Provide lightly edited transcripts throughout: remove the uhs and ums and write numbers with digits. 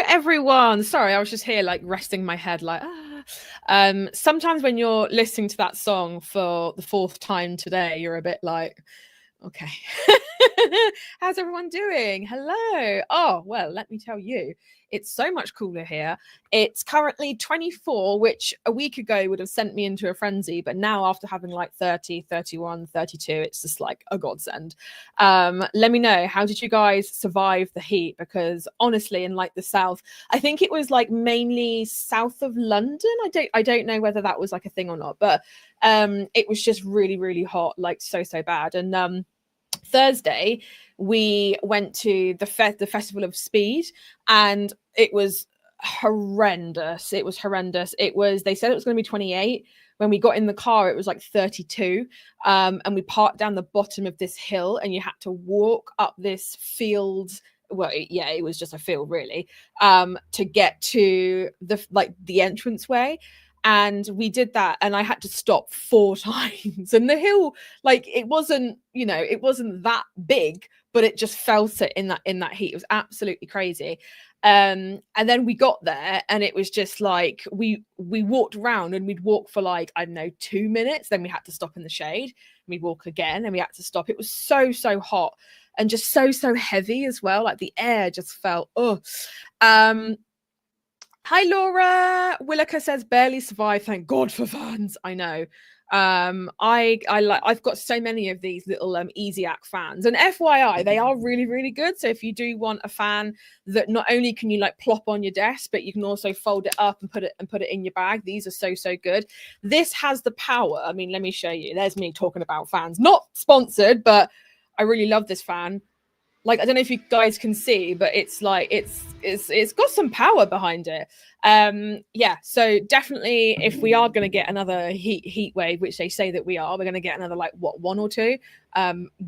everyone. Sorry, I was just here like resting my head like sometimes when you're listening to that song for the fourth time today, you're a bit like, okay. How's everyone doing? Hello. Oh, well, let me tell you, it's so much cooler here. It's currently 24, which a week ago would have sent me into a frenzy. But now after having like 30, 31, 32, it's just like a godsend. Let me know, how did you guys survive the heat? Because honestly, in like the south, I think it was like mainly south of London. I don't know whether that was like a thing or not, but it was just really, really hot, like so bad. And Thursday we went to the Festival of Speed, and it was horrendous. They said it was going to be 28. When we got in the car, it was like 32. And we parked down the bottom of this hill, and you had to walk up this field. Well, yeah, it was just a field really, to get to the entranceway. And we did that, and I had to stop 4 times. And the hill, like, it wasn't that big, but it just felt it in that heat. It was absolutely crazy. And then we got there, and it was just like we walked around, and we'd walk for like, I don't know, 2 minutes, then we had to stop in the shade, and we'd walk again, and we had to stop. It was so hot, and just so heavy as well. Like the air just felt Hi Laura. Willica says barely survived. Thank God for fans. I know. I've got so many of these little EasyAct fans, and FYI, they are really good. So if you do want a fan that not only can you like plop on your desk, but you can also fold it up and put it in your bag, these are so good. This has the power. I mean, let me show you. There's me talking about fans, not sponsored, but I really love this fan. Like, I don't know if you guys can see, but it's like it's got some power behind it. Yeah, so definitely, if we are going to get another heat wave, which they say that we're going to get another like 1 or 2,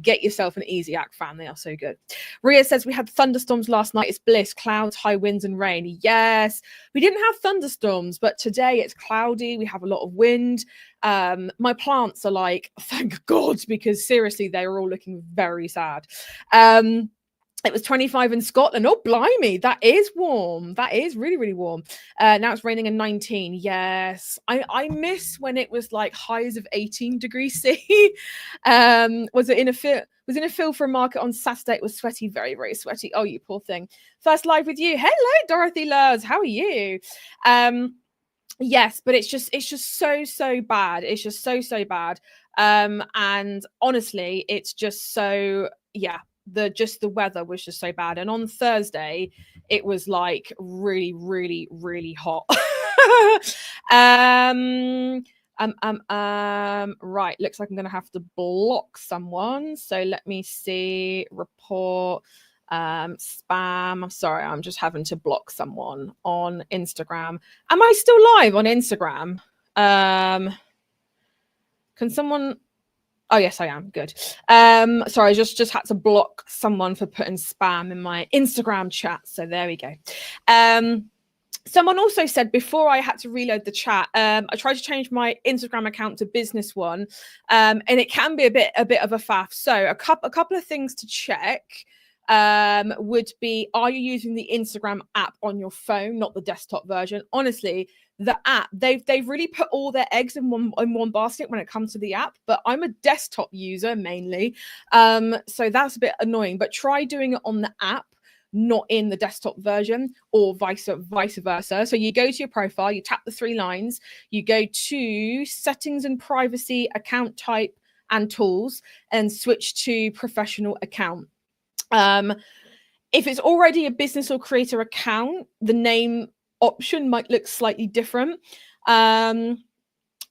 get yourself an EasyAct fan. They are so good. Ria says we had thunderstorms last night. It's bliss, clouds, high winds and rain. Yes, we didn't have thunderstorms, but today it's cloudy. We have a lot of wind. My plants are like, thank God, because seriously, they are all looking very sad. It was 25 in Scotland. Oh, blimey, that is warm. That is really warm. Now it's raining in 19. Yes, I miss when it was like highs of 18 degrees C. Was in a field for a market on Saturday. It was sweaty, very sweaty. Oh, you poor thing. First live with you. Hello, Dorothy Loves. How are you? Yes, but it's just so bad. It's just so bad. And honestly, it's just so, yeah. The weather was just so bad, and on Thursday it was like really hot. Right, looks like I'm gonna have to block someone, so let me see. Report spam. I'm sorry, I'm just having to block someone on Instagram. Am I still live on Instagram? Can someone... Oh, yes, I am. Good. Sorry, I just had to block someone for putting spam in my Instagram chat. So there we go. Someone also said before I had to reload the chat, I tried to change my Instagram account to business one, and it can be a bit of a faff. So a couple of things to check would be, are you using the Instagram app on your phone, not the desktop version? Honestly, the app, they've really put all their eggs in one basket when it comes to the app, but I'm a desktop user mainly, so that's a bit annoying. But try doing it on the app, not in the desktop version, or vice versa. So you go to your profile, you tap the 3 lines, you go to settings and privacy, account type and tools, and switch to professional account. If it's already a business or creator account, the name option might look slightly different. And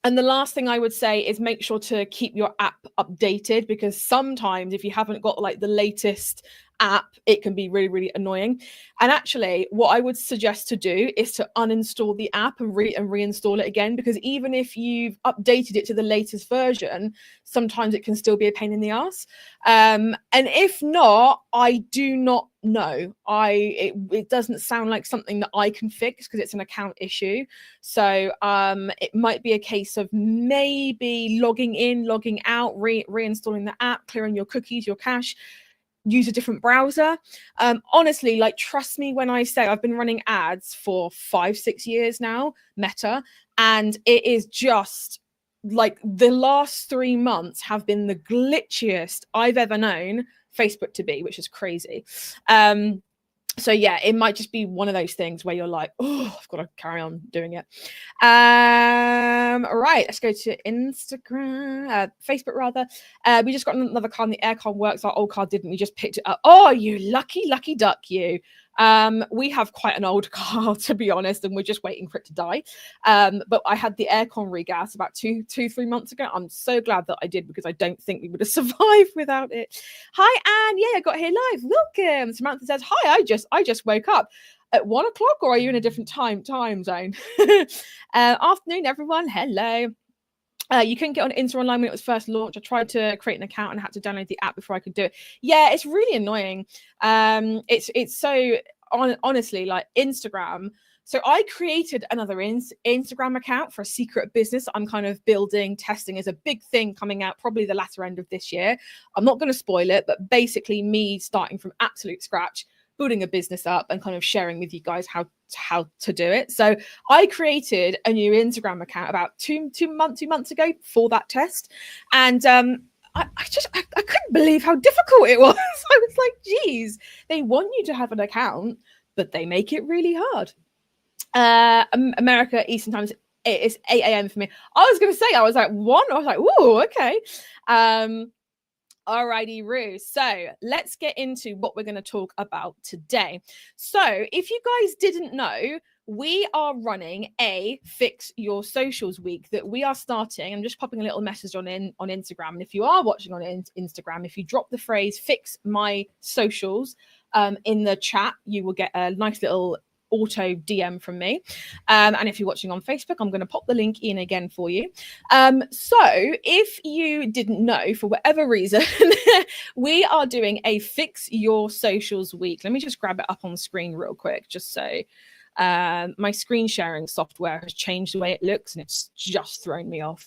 the last thing I would say is make sure to keep your app updated, because sometimes if you haven't got like the latest app, it can be really annoying. And actually, what I would suggest to do is to uninstall the app and reinstall it again, because even if you've updated it to the latest version, sometimes it can still be a pain in the ass. And if not, I do not know. It doesn't sound like something that I can fix, because it's an account issue. So it might be a case of maybe logging in, logging out, reinstalling the app, clearing your cookies, your cache. use a different browser. Honestly, like, trust me when I say I've been running ads for 5-6 years now, Meta, and it is just like the last 3 months have been the glitchiest I've ever known Facebook to be, which is crazy. So yeah, it might just be one of those things where you're like, oh, I've got to carry on doing it. All right, let's go to Instagram, Facebook rather. We just got another car and the aircon works. Our old car didn't. We just picked it up. Oh, you lucky duck, you. We have quite an old car, to be honest, and we're just waiting for it to die. But I had the aircon regas about 3 months ago. I'm so glad that I did, because I don't think we would have survived without it. Hi, Anne. Yeah, I got here live. Welcome. Samantha says, hi, I just woke up. At 1 o'clock, or are you in a different time zone? Afternoon, everyone. Hello. You couldn't get on Insta Online when it was first launched. I tried to create an account and had to download the app before I could do it. Yeah, it's really annoying. It's so honestly, like, Instagram. So I created another Instagram account for a secret business I'm kind of building, testing as a big thing coming out probably the latter end of this year. I'm not going to spoil it, but basically me starting from absolute scratch, building a business up and kind of sharing with you guys how to do it. So I created a new Instagram account about two months ago for that test. And I couldn't believe how difficult it was. I was like, geez, they want you to have an account, but they make it really hard. America Eastern Times, it's 8 a.m. for me. I was going to say, I was like 1. I was like, ooh, okay. Alrighty, Roo. So let's get into what we're going to talk about today. So if you guys didn't know, we are running a Fix Your Socials week that we are starting. I'm just popping a little message on Instagram. And if you are watching on Instagram, if you drop the phrase "Fix My Socials" in the chat, you will get a nice little auto DM from me. And if you're watching on Facebook, I'm going to pop the link in again for you. So if you didn't know, for whatever reason, we are doing a Fix Your Socials week. Let me just grab it up on the screen real quick, just so my screen sharing software has changed the way it looks, and it's just thrown me off.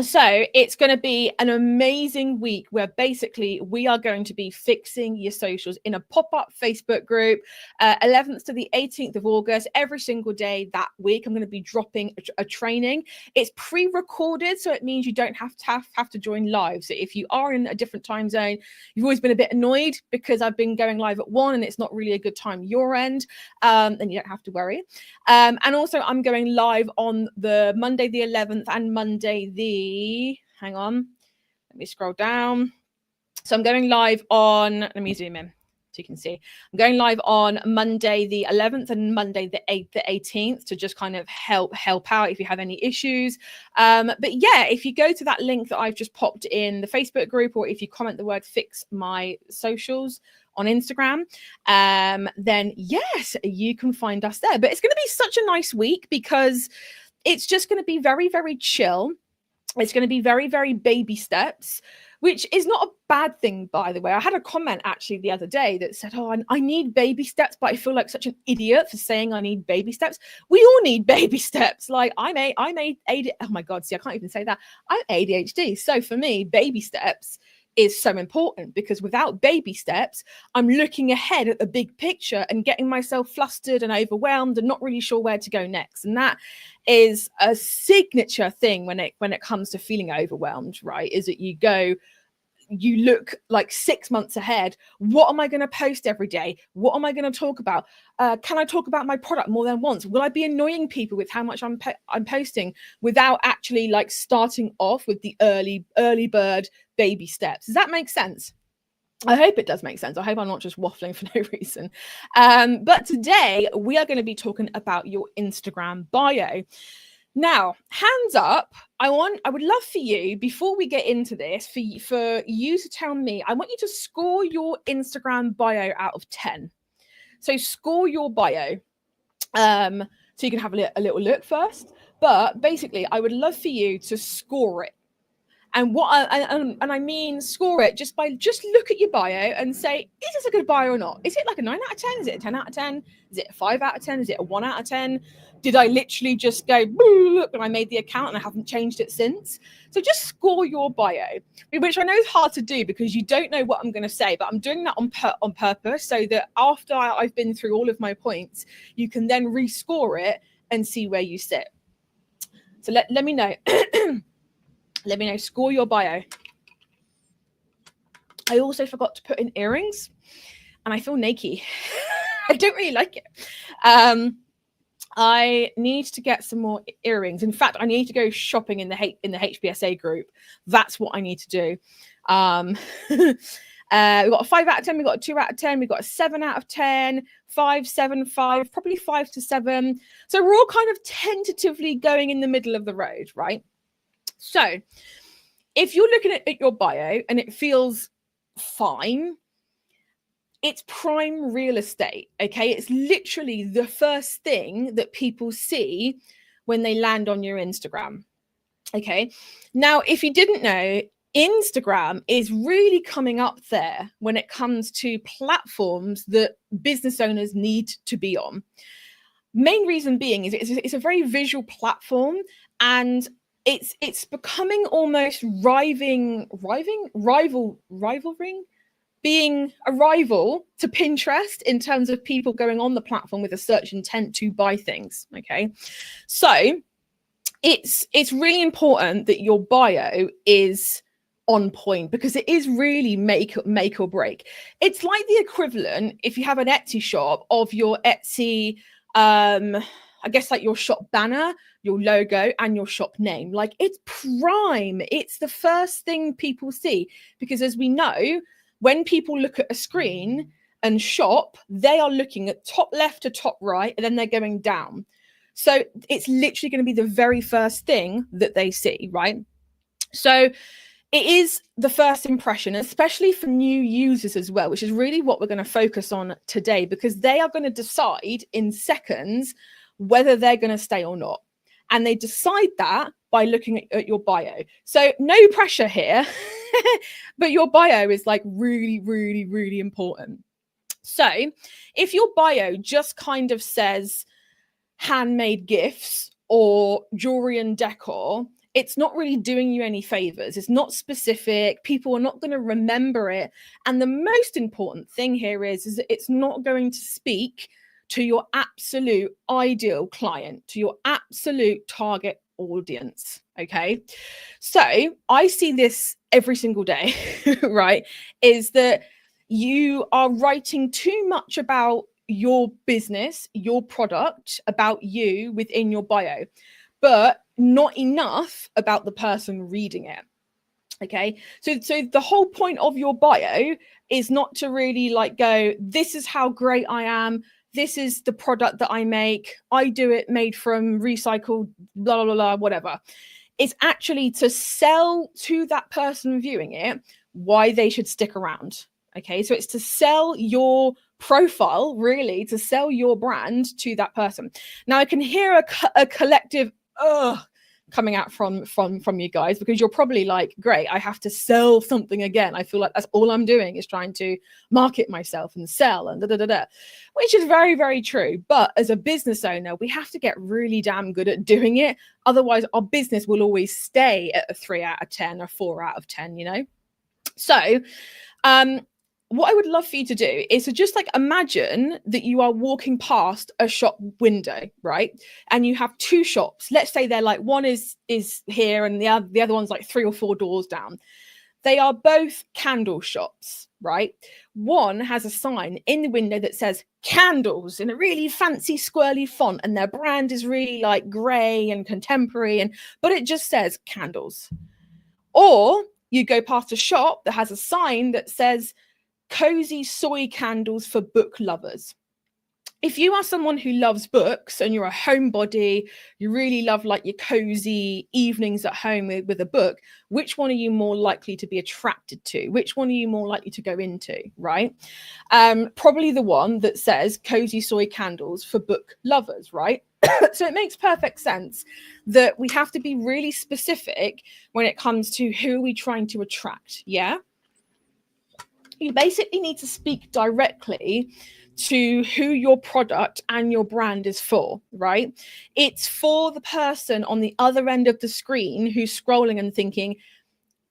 So it's going to be an amazing week where basically we are going to be fixing your socials in a pop-up Facebook group, 11th to the 18th of August, every single day that week. I'm going to be dropping a training. It's pre-recorded, so it means you don't have to join live. So if you are in a different time zone, you've always been a bit annoyed because I've been going live at 1 and it's not really a good time your end, then you don't have to worry. And also I'm going live on the Monday the 11th and Monday hang on, let me scroll down. So I'm going live on, let me zoom in so you can see. I'm going live on Monday the 11th and Monday the 18th to just kind of help out if you have any issues. But yeah, if you go to that link that I've just popped in the Facebook group, or if you comment the word "Fix My Socials" on Instagram, then yes, you can find us there. But it's going to be such a nice week because it's just going to be very, very chill. It's going to be very, very baby steps, which is not a bad thing, by the way. I had a comment actually the other day that said, oh, I need baby steps, but I feel like such an idiot for saying I need baby steps. We all need baby steps. Like I'm ADHD. Oh my God, see, I can't even say that. I'm ADHD. So for me, baby steps is so important, because without baby steps, I'm looking ahead at the big picture and getting myself flustered and overwhelmed and not really sure where to go next. And that is a signature thing when it comes to feeling overwhelmed, right? Is that you look like 6 months ahead. What am I going to post every day? What am I going to talk about? Can I talk about my product more than once? Will I be annoying people with how much I'm posting without actually like starting off with the early bird baby steps? Does that make sense? I hope it does make sense. I hope I'm not just waffling for no reason. But today we are going to be talking about your Instagram bio. Now, hands up, I would love for you, before we get into this, for you to tell me, I want you to score your Instagram bio out of 10. So score your bio. So you can have a little look first. But basically, I would love for you to score it And I mean score it just look at your bio and say, is this a good bio or not? Is it like a 9 out of 10? Is it a 10 out of 10? Is it a 5 out of 10? Is it a 1 out of 10? Did I literally just go look when I made the account and I haven't changed it since? So just score your bio, which I know is hard to do because you don't know what I'm going to say, but I'm doing that on purpose so that after I've been through all of my points, you can then rescore it and see where you sit. So let me know. Let me know. Score your bio. I also forgot to put in earrings, and I feel naked. I don't really like it. I need to get some more earrings. In fact, I need to go shopping in the HBSA group. That's what I need to do. We've got a 5 out of 10. We've got a 2 out of 10. We've got a 7 out of 10, 5, 7, 5, probably 5 to 7. So we're all kind of tentatively going in the middle of the road, right? So if you're looking at your bio and it feels fine, it's prime real estate, okay? It's literally the first thing that people see when they land on your Instagram, okay? Now, if you didn't know, Instagram is really coming up there when it comes to platforms that business owners need to be on. Main reason being is it's a very visual platform, and it's becoming almost rivaling being a rival to Pinterest in terms of people going on the platform with a search intent to buy things. Okay, so it's really important that your bio is on point because it is really make or break. It's like the equivalent, if you have an Etsy shop, of your Etsy I guess like your shop banner, your logo, and your shop name. Like, it's prime. It's the first thing people see because, as we know, when people look at a screen and shop, they are looking at top left to top right, and then they're going down. So it's literally going to be the very first thing that they see, right? So it is the first impression, especially for new users as well, which is really what we're going to focus on today, because they are going to decide in seconds whether they're going to stay or not. And they decide that by looking at your bio. So no pressure here, but your bio is like really, really, really important. So if your bio just kind of says handmade gifts or jewelry and decor, it's not really doing you any favors. It's not specific. People are not going to remember it. And the most important thing here is that it's not going to speak to your absolute ideal client, to your absolute target audience. Okay. So I see this every single day, right? Is that you are writing too much about your business, your product, about you within your bio, but not enough about the person reading it. Okay, so the whole point of your bio is not to really like go, this is how great I am, this is the product that I make, I do it made from recycled blah blah blah whatever. It's actually to sell to that person viewing it why they should stick around. Okay, so it's to sell your profile, really, to sell your brand to that person. Now I can hear a collective coming out from you guys, because you're probably like, great, I have to sell something again. I feel like that's all I'm doing is trying to market myself and sell and which is very, very true. But as a business owner, we have to get really damn good at doing it. Otherwise, our business will always stay at a 3 out of 10 or 4 out of 10, you know? So, what I would love for you to do is to just like imagine that you are walking past a shop window, right? And you have two shops. Let's say they're like, one is here and the other one's like 3 or 4 doors down. They are both candle shops, right? One has a sign in the window that says candles in a really fancy squirrely font, and their brand is really like gray and contemporary, but it just says candles. Or you go past a shop that has a sign that says cozy soy candles for book lovers. if you are someone who loves books and you're a homebody, you really love like your cozy evenings at home with a book, which one are you more likely to be attracted to? Which one are you more likely to go into, right? Probably the one that says cozy soy candles for book lovers, right? So it makes perfect sense that we have to be really specific when it comes to who are we trying to attract, yeah? You basically need to speak directly to who your product and your brand is for, right? It's for the person on the other end of the screen who's scrolling and thinking,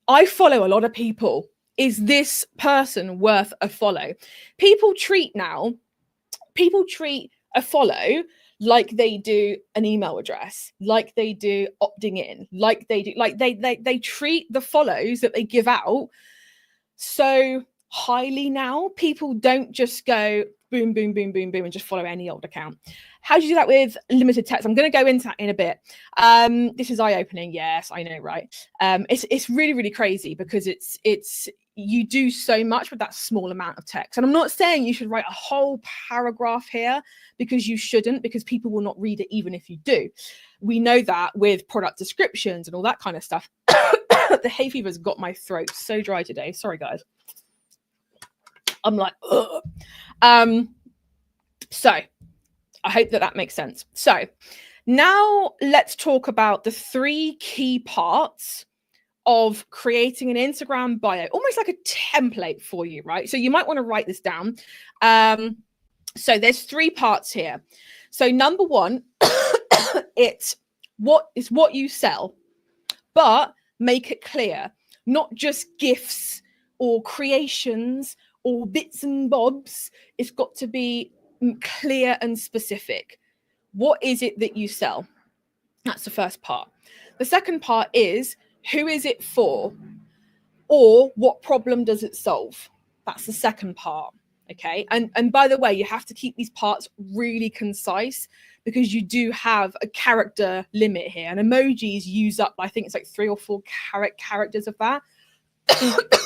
I follow a lot of people. Is this person worth a follow? People treat a follow like they do an email address, like they do opting in, like they treat the follows that they give out so highly now. People don't just go boom, boom, boom, boom, boom, and just follow any old account. How do you do that with limited text? I'm going to go into that in a bit. This is eye-opening. Yes, I know, right? It's really, really crazy because it's you do so much with that small amount of text. And I'm not saying you should write a whole paragraph here, because you shouldn't, because people will not read it even if you do. We know that with product descriptions and all that kind of stuff. The hay fever's got my throat so dry today. Sorry, guys. I'm like, ugh. So I hope that makes sense. So now let's talk about the 3 key parts of creating an Instagram bio, almost like a template for you, right? So you might want to write this down. So there's 3 parts here. So number 1, it's what you sell, but make it clear, not just gifts or creations or bits and bobs. It's got to be clear and specific. What is it that you sell? That's the first part. The second part is, who is it for? Or what problem does it solve? That's the second part. Okay. And by the way, you have to keep these parts really concise, because you do have a character limit here, and emojis use up, I think it's like 3 or 4 characters of that.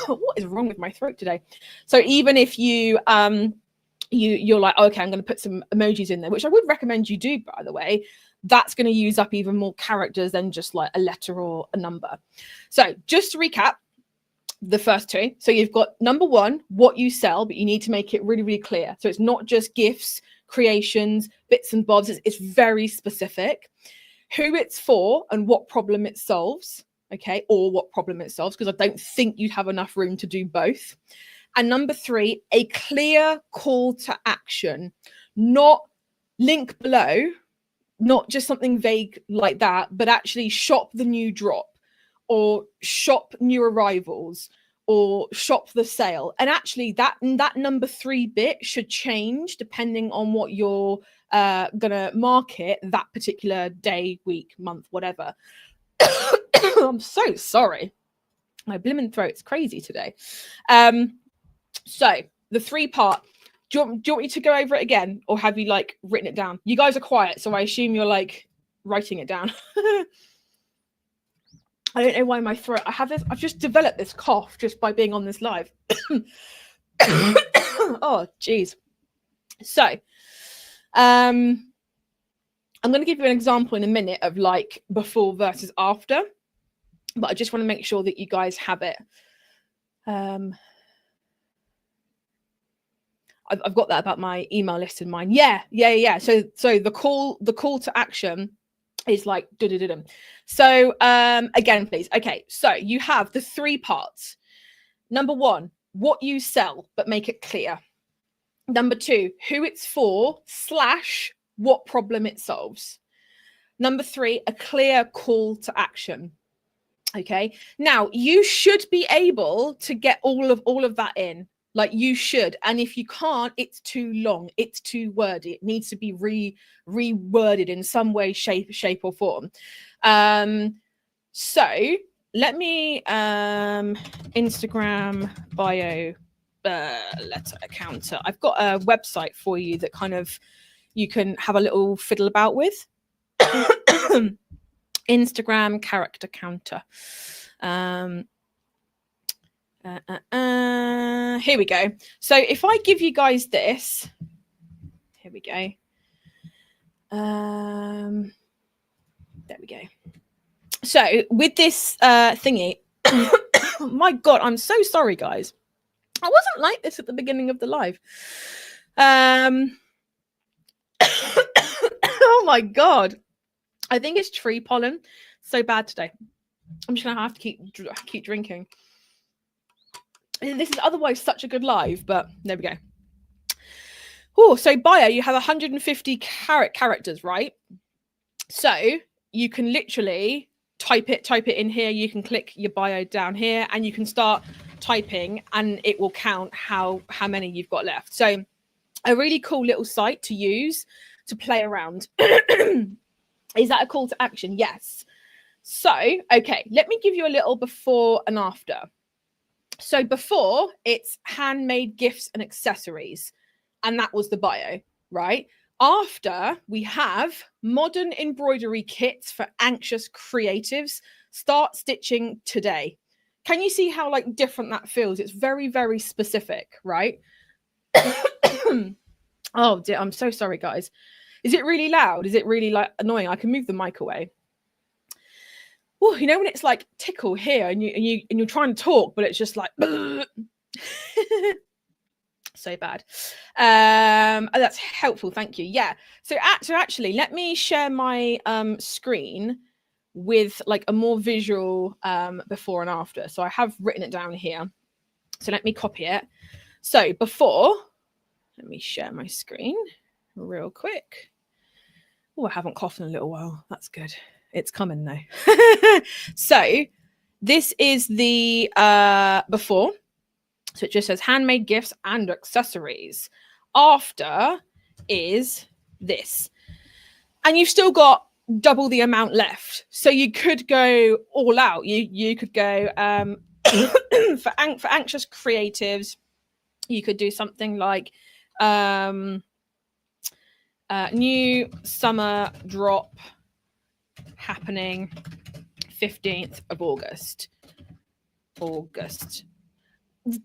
What is wrong with my throat today? So even if you're like, okay, I'm going to put some emojis in there, which I would recommend you do, by the way, that's going to use up even more characters than just like a letter or a number. So just to recap the first 2. So you've got number 1, what you sell, but you need to make it really, really clear. So it's not just gifts, creations, bits and bobs. It's very specific. Who it's for and what problem it solves. Okay, or what problem it solves, because I don't think you'd have enough room to do both. And number 3, a clear call to action, not link below, not just something vague like that, but actually shop the new drop, or shop new arrivals, or shop the sale. And actually that number 3 bit should change depending on what you're gonna market that particular day, week, month, whatever. I'm so sorry. My blimmin' throat's crazy today. So the 3 part, do you want me to go over it again, or have you like written it down? You guys are quiet, so I assume you're like writing it down. I don't know why my throat, I've just developed this cough just by being on this live. Oh, geez. So, I'm going to give you an example in a minute of like before versus after, but I just want to make sure that you guys have it. I've got that about my email list in mind. Yeah. So the call to action is like so again, please. Okay, so you have the 3 parts. Number 1, what you sell, but make it clear. Number 2, who it's for / what problem it solves. Number 3, a clear call to action. Okay, now you should be able to get all of that in. Like you should. And if you can't, it's too long. It's too wordy. It needs to be reworded in some way, shape or form. So let me Instagram bio letter counter. I've got a website for you that kind of you can have a little fiddle about with. Instagram character counter. Here we go. So if I give you guys this, Here we go. There we go. So with this thingy, my God, I'm so sorry, guys. I wasn't like this at the beginning of the live. Oh my God. I think it's tree pollen. So bad today. I'm just gonna have to keep drinking. This is otherwise such a good live, but there we go. Oh, so bio, you have 150 characters, right? So you can literally type it in here. You can click your bio down here and you can start typing and it will count how many you've got left. So a really cool little site to use to play around. Is that a call to action? Yes. So, okay, let me give you a little before and after. So before, it's handmade gifts and accessories. And that was the bio, right? After, we have modern embroidery kits for anxious creatives. Start stitching today. Can you see how like different that feels? It's very, very specific, right? Oh dear, I'm so sorry, guys. Is it really loud? Is it really like annoying? I can move the mic away. Oh, you know when it's like tickle here and you're trying to talk, but it's just like so bad. Oh, that's helpful, thank you. Yeah. So actually, let me share my screen with like a more visual before and after. So I have written it down here. So let me copy it. So before, let me share my screen real quick. Oh, I haven't coughed in a little while. That's good. It's coming now. So this is the before. So it just says handmade gifts and accessories. After is this. And you've still got double the amount left. So you could go all out. You could go for anxious creatives. You could do something like new summer drop happening 15th of August.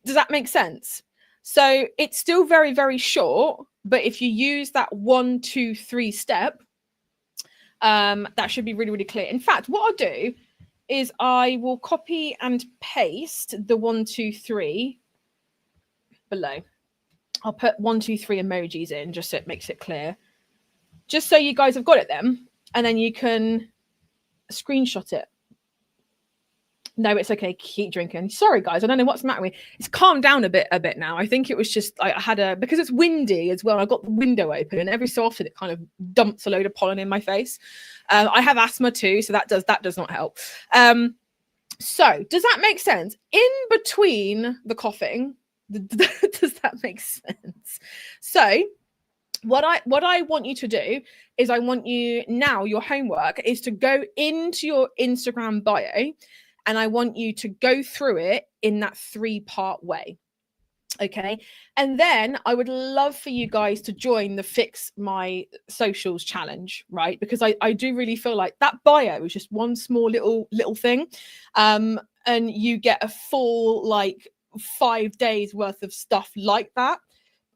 Does that make sense? So it's still very, very short, but if you use that 1, 2, 3 step, that should be really, really clear. In fact, what I'll do is I will copy and paste the 1, 2, 3 below. I'll put 1, 2, 3 emojis in just so it makes it clear. Just so you guys have got it then, and then you can screenshot it. No, it's okay. Keep drinking. Sorry, guys. I don't know what's the matter with me. It's calmed down a bit now. I think it was just I had because it's windy as well. I got the window open, and every so often it kind of dumps a load of pollen in my face. I have asthma too, so that does not help. So does that make sense? In between the coughing, does that make sense? So what I want you to do is I want you now. Your homework is to go into your Instagram bio. And I want you to go through it in that 3-part way. Okay. And then I would love for you guys to join the Fix My Socials challenge, right? Because I do really feel like that bio is just one small little thing. And you get a full like 5 days worth of stuff like that.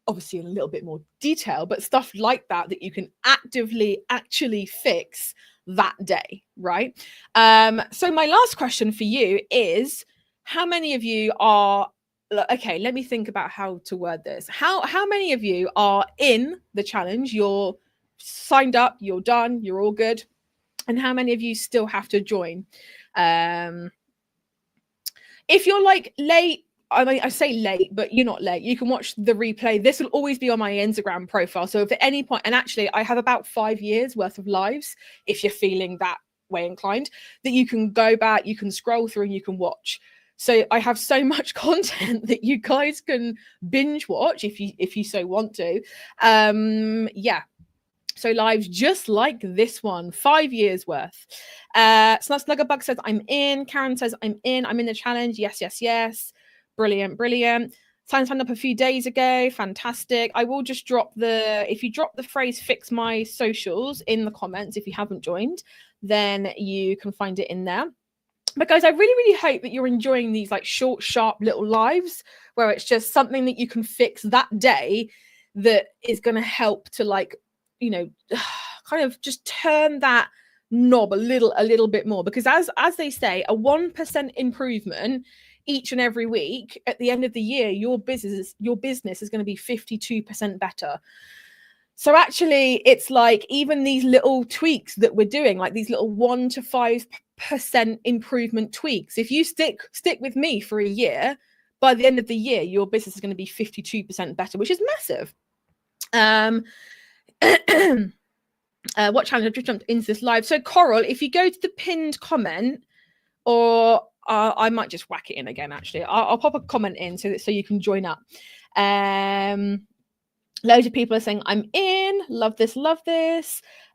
Obviously in a little bit more detail, but stuff like that you can actually fix that day, right? So my last question for you is, how many of you are, okay, let me think about how to word this. How many of you are in the challenge? You're signed up, you're done, you're all good. And how many of you still have to join? If you're like late, I mean, I say late, but you're not late. You can watch the replay. This will always be on my Instagram profile. So if at any point, and actually I have about 5 years worth of lives, if you're feeling that way inclined, that you can go back, you can scroll through and you can watch. So I have so much content that you guys can binge watch if you so want to. Yeah. So lives just like this one, 5 years worth. Snuggerbug says, I'm in. Karen says, I'm in the challenge. Yes. Brilliant. Signed up a few days ago. Fantastic. I will just if you drop the phrase Fix My Socials in the comments, if you haven't joined, then you can find it in there. But guys, I really hope that you're enjoying these like short, sharp little lives where it's just something that you can fix that day that is going to help to, like, you know, kind of just turn that knob a little bit more, because as they say, a 1% improvement each and every week, at the end of the year, your business is going to be 52% better. So actually, it's like, even these little tweaks that we're doing, like these little 1 to 5% improvement tweaks, if you stick with me for a year, by the end of the year, your business is going to be 52% better, which is massive. What challenge? I've just jumped into this live. So Coral, if you go to the pinned comment, or I might just whack it in again, actually. I'll pop a comment in so you can join up. Loads of people are saying, I'm in, love this.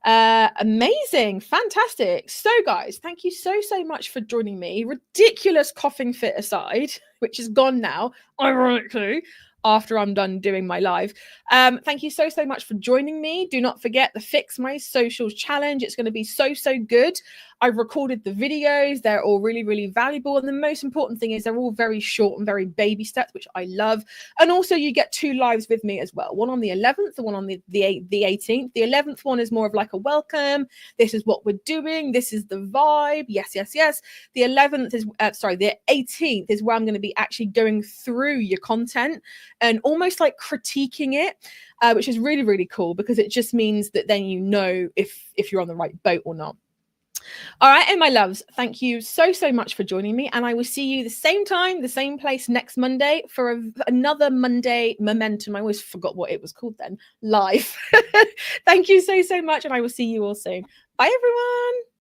Amazing, fantastic. So guys, thank you so much for joining me. Ridiculous coughing fit aside, which is gone now, ironically, after I'm done doing my live. Thank you so much for joining me. Do not forget the Fix My Socials challenge. It's going to be so good. I've recorded the videos. They're all really valuable. And the most important thing is they're all very short and very baby steps, which I love. And also you get 2 lives with me as well. One on the 11th and one on the 18th. The 11th one is more of like a welcome. This is what we're doing. This is the vibe. Yes. The 11th is, the 18th is where I'm going to be actually going through your content and almost like critiquing it, which is really cool, because it just means that then you know if you're on the right boat or not. All right, and my loves, thank you so much for joining me, and I will see you the same time, the same place next Monday for another Monday Momentum. I always forgot what it was called then. Live. Thank you so much, and I will see you all soon. Bye, everyone.